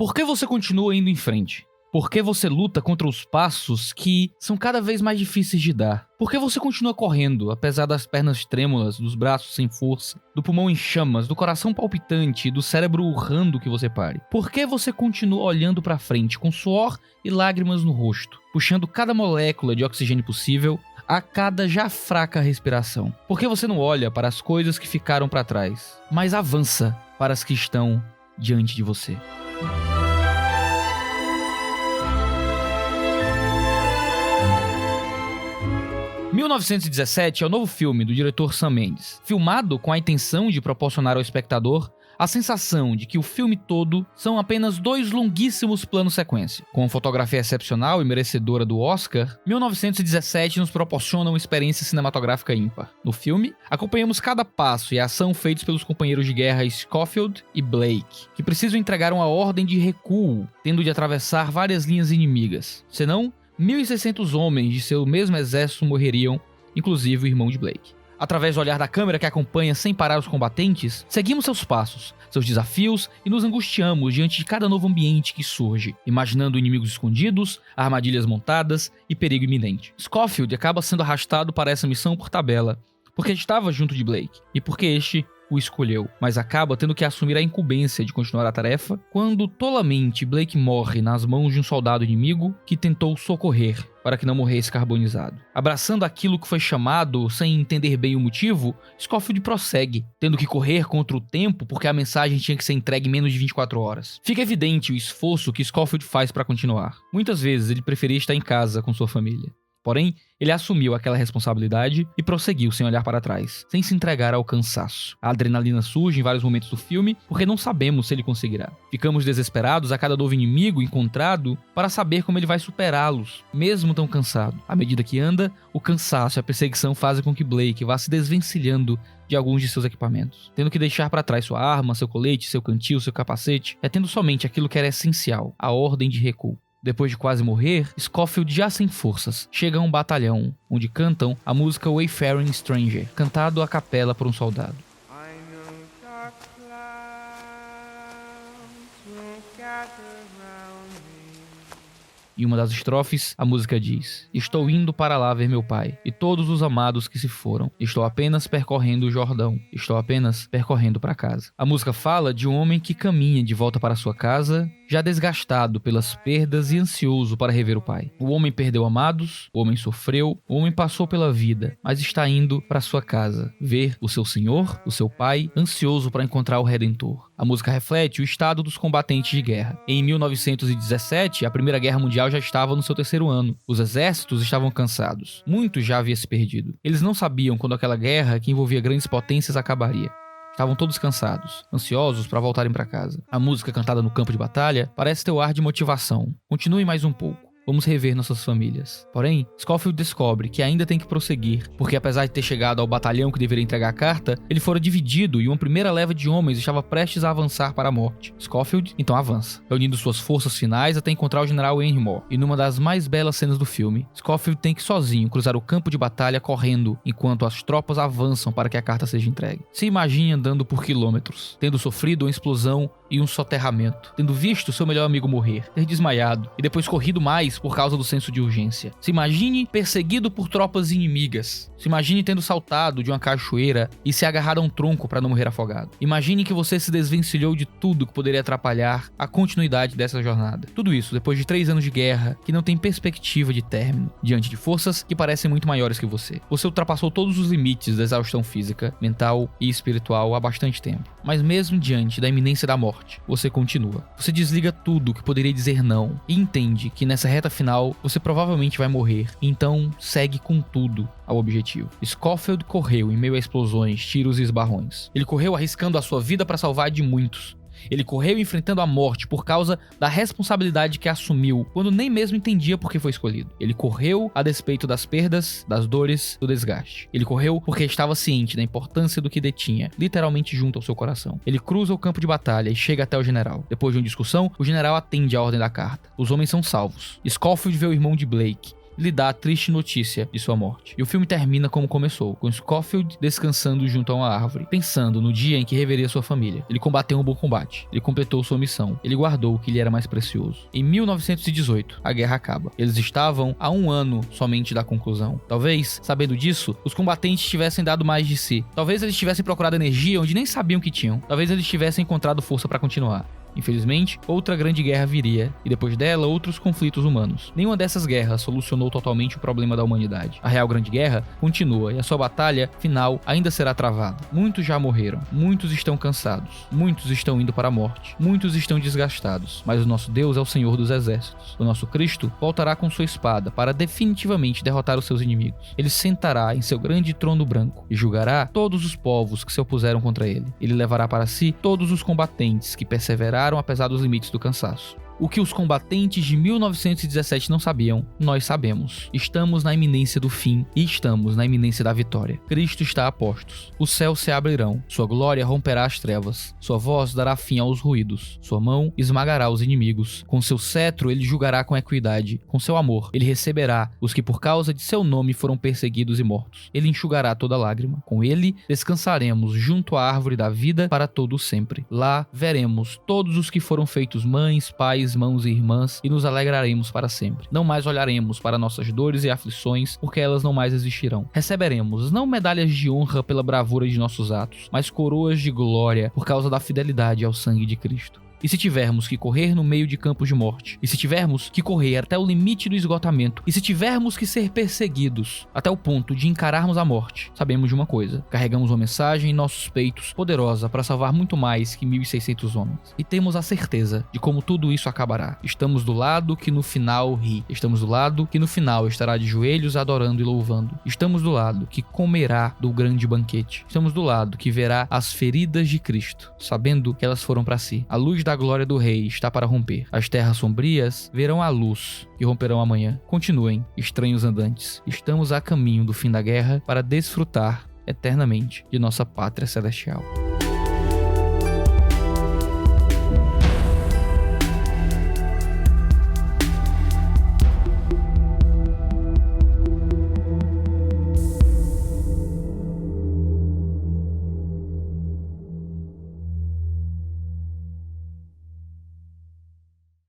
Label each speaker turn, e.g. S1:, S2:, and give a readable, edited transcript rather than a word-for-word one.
S1: Por que você continua indo em frente? Por que você luta contra os passos que são cada vez mais difíceis de dar? Por que você continua correndo, apesar das pernas trêmulas, dos braços sem força, do pulmão em chamas, do coração palpitante e do cérebro urrando que você pare? Por que você continua olhando para frente, com suor e lágrimas no rosto, puxando cada molécula de oxigênio possível a cada já fraca respiração? Por que você não olha para as coisas que ficaram para trás, mas avança para as que estão diante de você? 1917 é o novo filme do diretor Sam Mendes, filmado com a intenção de proporcionar ao espectador a sensação de que o filme todo são apenas 2 longuíssimos planos-sequência. Com uma fotografia excepcional e merecedora do Oscar, 1917 nos proporciona uma experiência cinematográfica ímpar. No filme, acompanhamos cada passo e ação feitos pelos companheiros de guerra Schofield e Blake, que precisam entregar uma ordem de recuo, tendo de atravessar várias linhas inimigas. Senão, 1.600 homens de seu mesmo exército morreriam, inclusive o irmão de Blake. Através do olhar da câmera que acompanha sem parar os combatentes, seguimos seus passos, seus desafios e nos angustiamos diante de cada novo ambiente que surge, imaginando inimigos escondidos, armadilhas montadas e perigo iminente. Schofield acaba sendo arrastado para essa missão por tabela, porque estava junto de Blake e porque este o escolheu, mas acaba tendo que assumir a incumbência de continuar a tarefa quando tolamente Blake morre nas mãos de um soldado inimigo que tentou socorrer para que não morresse carbonizado. Abraçando aquilo que foi chamado sem entender bem o motivo, Schofield prossegue, tendo que correr contra o tempo porque a mensagem tinha que ser entregue em menos de 24 horas. Fica evidente o esforço que Schofield faz para continuar. Muitas vezes ele preferia estar em casa com sua família. Porém, ele assumiu aquela responsabilidade e prosseguiu sem olhar para trás, sem se entregar ao cansaço. A adrenalina surge em vários momentos do filme porque não sabemos se ele conseguirá. Ficamos desesperados a cada novo inimigo encontrado para saber como ele vai superá-los, mesmo tão cansado. À medida que anda, o cansaço e a perseguição fazem com que Blake vá se desvencilhando de alguns de seus equipamentos, tendo que deixar para trás sua arma, seu colete, seu cantil, seu capacete, retendo somente aquilo que era essencial, a ordem de recuo. Depois de quase morrer, Schofield, já sem forças, chega a um batalhão, onde cantam a música Wayfaring Stranger, cantado a capela por um soldado. Em uma das estrofes, a música diz: "Estou indo para lá ver meu pai, e todos os amados que se foram. Estou apenas percorrendo o Jordão. Estou apenas percorrendo para casa." A música fala de um homem que caminha de volta para sua casa, já desgastado pelas perdas e ansioso para rever o pai. O homem perdeu amados, o homem sofreu, o homem passou pela vida, mas está indo para sua casa, ver o seu senhor, o seu pai, ansioso para encontrar o Redentor. A música reflete o estado dos combatentes de guerra. Em 1917, a Primeira Guerra Mundial já estava no seu 3º ano. Os exércitos estavam cansados. Muitos já haviam se perdido. Eles não sabiam quando aquela guerra, que envolvia grandes potências, acabaria. Estavam todos cansados, ansiosos para voltarem para casa. A música cantada no campo de batalha parece ter o ar de motivação. Continue mais um pouco. Vamos rever nossas famílias. Porém, Schofield descobre que ainda tem que prosseguir, porque apesar de ter chegado ao batalhão que deveria entregar a carta, ele fora dividido e uma primeira leva de homens estava prestes a avançar para a morte. Schofield então avança, reunindo suas forças finais até encontrar o general Henry Moore. E numa das mais belas cenas do filme, Schofield tem que sozinho cruzar o campo de batalha correndo, enquanto as tropas avançam para que a carta seja entregue. Se imagine andando por quilômetros, tendo sofrido uma explosão e um soterramento, tendo visto seu melhor amigo morrer, ter desmaiado e depois corrido mais por causa do senso de urgência. Se imagine perseguido por tropas inimigas. Se imagine tendo saltado de uma cachoeira e se agarrado a um tronco para não morrer afogado. Imagine que você se desvencilhou de tudo que poderia atrapalhar a continuidade dessa jornada. Tudo isso depois de 3 anos de guerra que não tem perspectiva de término, diante de forças que parecem muito maiores que você. Você ultrapassou todos os limites da exaustão física, mental e espiritual há bastante tempo. Mas mesmo diante da iminência da morte, você continua. Você desliga tudo que poderia dizer não e entende que nessa reta final você provavelmente vai morrer. Então segue com tudo ao objetivo. Schofield correu em meio a explosões, tiros e esbarrões. Ele correu arriscando a sua vida para salvar de muitos. Ele correu enfrentando a morte por causa da responsabilidade que assumiu, quando nem mesmo entendia por que foi escolhido. Ele correu a despeito das perdas, das dores, do desgaste. Ele correu porque estava ciente da importância do que detinha, literalmente junto ao seu coração. Ele cruza o campo de batalha e chega até o general. Depois de uma discussão, o general atende a ordem da carta. Os homens são salvos. Schofield vê o irmão de Blake lhe dá a triste notícia de sua morte. E o filme termina como começou, com Scofield descansando junto a uma árvore, pensando no dia em que reveria sua família. Ele combateu um bom combate, ele completou sua missão, ele guardou o que lhe era mais precioso. Em 1918, a guerra acaba. Eles estavam a 1 ano somente da conclusão. Talvez, sabendo disso, os combatentes tivessem dado mais de si. Talvez eles tivessem procurado energia onde nem sabiam que tinham. Talvez eles tivessem encontrado força para continuar. Infelizmente, outra grande guerra viria, e depois dela, outros conflitos humanos. Nenhuma dessas guerras solucionou totalmente o problema da humanidade. A Real Grande Guerra continua, e a sua batalha final ainda será travada. Muitos já morreram, muitos estão cansados, muitos estão indo para a morte, muitos estão desgastados, mas o nosso Deus é o Senhor dos Exércitos. O nosso Cristo voltará com sua espada para definitivamente derrotar os seus inimigos. Ele sentará em seu grande trono branco e julgará todos os povos que se opuseram contra ele. Ele levará para si todos os combatentes que perseveraram apesar dos limites do cansaço. O que os combatentes de 1917 não sabiam, nós sabemos. Estamos na iminência do fim e estamos na iminência da vitória. Cristo está a postos. Os céus se abrirão. Sua glória romperá as trevas. Sua voz dará fim aos ruídos. Sua mão esmagará os inimigos. Com seu cetro ele julgará com equidade. Com seu amor ele receberá os que por causa de seu nome foram perseguidos e mortos. Ele enxugará toda lágrima. Com ele descansaremos junto à árvore da vida para todo sempre. Lá veremos todos os que foram feitos mães, pais, irmãos e irmãs, e nos alegraremos para sempre. Não mais olharemos para nossas dores e aflições, porque elas não mais existirão. Receberemos não medalhas de honra pela bravura de nossos atos, mas coroas de glória por causa da fidelidade ao sangue de Cristo. E se tivermos que correr no meio de campos de morte, e se tivermos que correr até o limite do esgotamento, e se tivermos que ser perseguidos até o ponto de encararmos a morte, sabemos de uma coisa: carregamos uma mensagem em nossos peitos poderosa para salvar muito mais que 1.600 homens. E temos a certeza de como tudo isso acabará. Estamos do lado que no final ri. Estamos do lado que no final estará de joelhos adorando e louvando. Estamos do lado que comerá do grande banquete. Estamos do lado que verá as feridas de Cristo, sabendo que elas foram para si. A luz da glória do Rei está para romper. As terras sombrias verão a luz que romperão amanhã. Continuem, estranhos andantes. Estamos a caminho do fim da guerra para desfrutar eternamente de nossa pátria celestial.